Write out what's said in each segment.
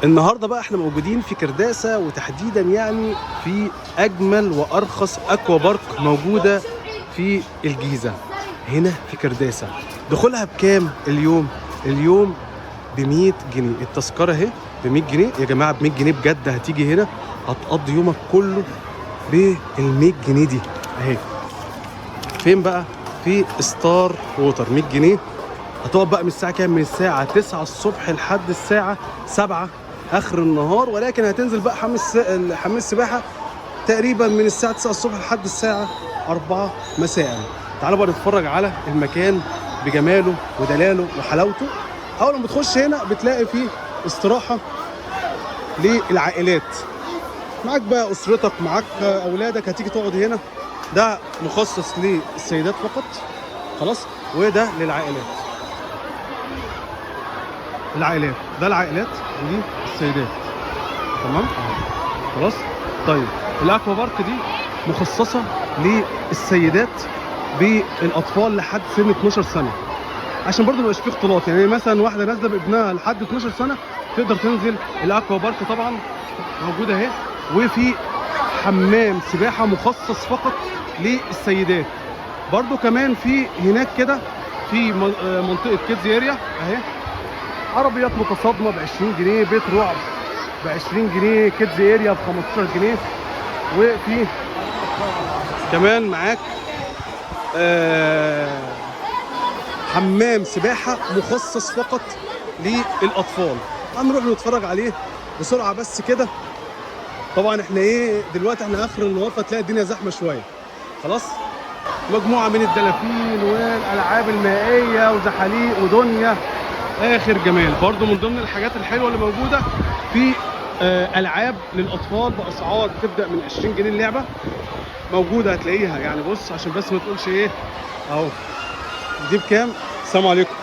النهارده بقى احنا موجودين في كرداسة، وتحديدا يعني في اجمل وارخص اكوا بارك موجوده في الجيزه هنا في كرداسة. دخولها بكام اليوم؟ اليوم ب 100 جنيه التذكره اهي، ب 100 جنيه يا جماعه، ب 100 جنيه بجد. هتيجي هنا هتقضي يومك كله بال 100 جنيه دي اهي. فين بقى؟ في ستار ووتر 100 جنيه. هتقعد بقى من الساعه كام؟ من الساعه 9 الصبح لحد الساعه 7 اخر النهار، ولكن هتنزل بقى حمام السباحه تقريبا من الساعه 9 الصبح لحد الساعه 4 مساء. تعالوا بقى نتفرج على المكان بجماله ودلاله وحلاوته. اول ما بتخش هنا بتلاقي فيه استراحه للعائلات، معاك بقى اسرتك، معاك اولادك، هتيجي تقعد هنا. ده مخصص للسيدات فقط، خلاص، وده للعائلات. ده العائلات ودي السيدات، تمام خلاص. طيب الاكوا بارك دي مخصصه للسيدات بالاطفال لحد سن 12 سنه، عشان برضه ما يبقاش فيه اختلاط. يعني مثلا واحده نازله بابنها لحد 12 سنه تقدر تنزل الاكوا بارك، طبعا موجوده اهي. وفي حمام سباحه مخصص فقط للسيدات. برضه كمان في هناك كده في منطقه كيدز اريا اهي، عربيات متصادمه ب 20 جنيه، بيت رعب ب 20 جنيه، كيدز اريا ب 15 جنيه. وفي كمان معاك حمام سباحه مخصص فقط للاطفال. هنروح نتفرج عليه بسرعه بس كده. طبعا احنا دلوقتي احنا اخر النهار، فتلاقي الدنيا زحمه شويه، خلاص. مجموعه من الدلافين والالعاب المائيه وزحاليق ودنيا، اخر جمال. برضو من ضمن الحاجات الحلوه اللي موجوده في العاب للاطفال باسعار تبدا من 20 جنيه اللعبه موجوده، هتلاقيها. يعني بص عشان بس ما تقولش اهو دي بكام؟ السلام عليكم،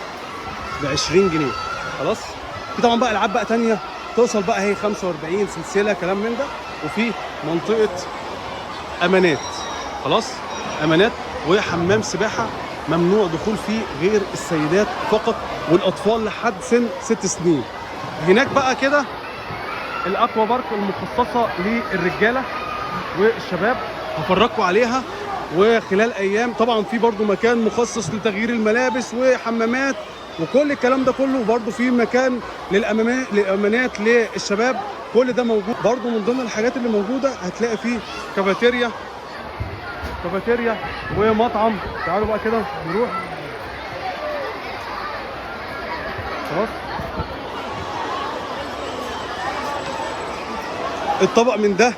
ب 20 جنيه، خلاص. في طبعا بقى العاب بقى ثانيه توصل بقى هي 45 سلسله كلام من ده. وفي منطقه امانات، خلاص، امانات وحمام سباحه ممنوع دخول فيه غير السيدات فقط، والاطفال لحد سن 6 سنين. هناك بقى كده الاكوا بارك المخصصه للرجاله والشباب هفرجكم عليها. وخلال ايام طبعا في برضو مكان مخصص لتغيير الملابس وحمامات وكل الكلام ده كله. وبرضو في مكان للامانات للشباب، كل ده موجود. برضو من ضمن الحاجات اللي موجوده هتلاقي فيه كافيتيريا ومطعم. تعالوا بقى كده نروح، خلاص. الطبق من ده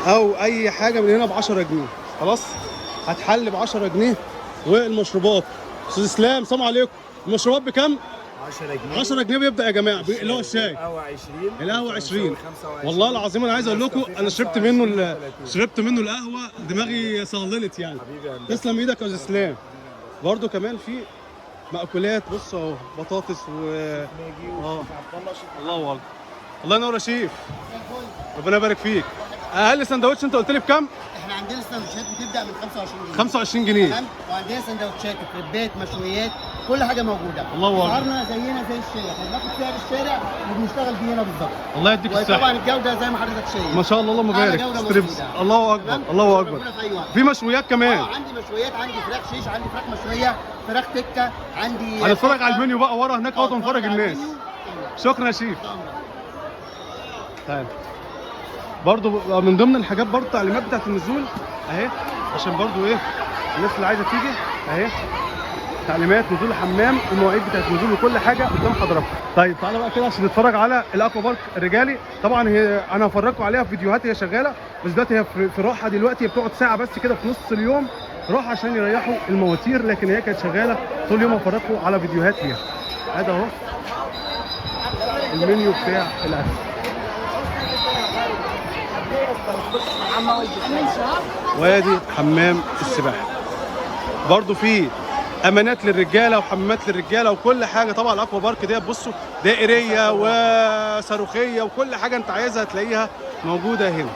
او اي حاجه من هنا ب 10 جنيه، خلاص. هتحل ب 10 جنيه. والمشروبات استاذ اسلام السلام عليكم، المشروبات بكام؟ 10 جنيه. 10 جنيه بيبدا يا جماعه اللي هو الشاي. القهوه 20 والله العظيم انا عايز اقول لكم انا شربت منه القهوه، دماغي صهللت يعني. تسلم ايدك يا استاذ اسلام. برده كمان في مأكولات، بص اهو بطاطس الله اكبر، الله ينور يا شيف، ربنا يبارك فيك. اقل سندوتش انت قلت لي بكام؟ احنا عندنا سندوتشات بتبدا من 25 جنيه. 25 جنيه. وعندنا سندوتشات كريبات مشويات، كل حاجه موجوده. الله اكبر. اسعارنا زينا زي الشارع، احنا بناخد سعر الشارع وبنشتغل بيه هنا بالظبط. الله يديك الصحه. وطبعا الجوده زي ما حضرتك شايف ما شاء الله، اللهم بارك. الله اكبر الله اكبر. في مشويات كمان. عندي مشويات، عندي فراخ شيش، عندي فراخ مشويه، فراخ تكه، عندي. هنتفرج على المنيو بقى ورا هناك اهو، نفرج الناس. شكرا يا شيف. تعال. برضو من ضمن الحاجات برضو التعليمات بتاعت النزول اهي، عشان برضو الناس اللي عايزه تيجي اهي، تعليمات نزول الحمام، المواعيد بتاعت النزول وكل حاجه قدام حضراتكم. طيب تعالى بقى كده عشان نتفرج على الاكوا بارك الرجالي. طبعا انا هفرجكم عليها في فيديوهات هي شغاله، بس دلوقتي هي في راحه. دلوقتي هي بتقعد ساعه بس كده في نص اليوم راحه عشان يريحوا المواتير، لكن هي كانت شغاله طول اليوم. هفرجكم على فيديوهات ليها. ادي اهو المنيو بتاع الاكل. وادي حمام السباحه. برضو في امانات للرجاله وحمامات للرجاله وكل حاجه. طبعا الاكوا بارك دي بصوا دائريه وصاروخيه وكل حاجه انت عايزها هتلاقيها موجوده هنا.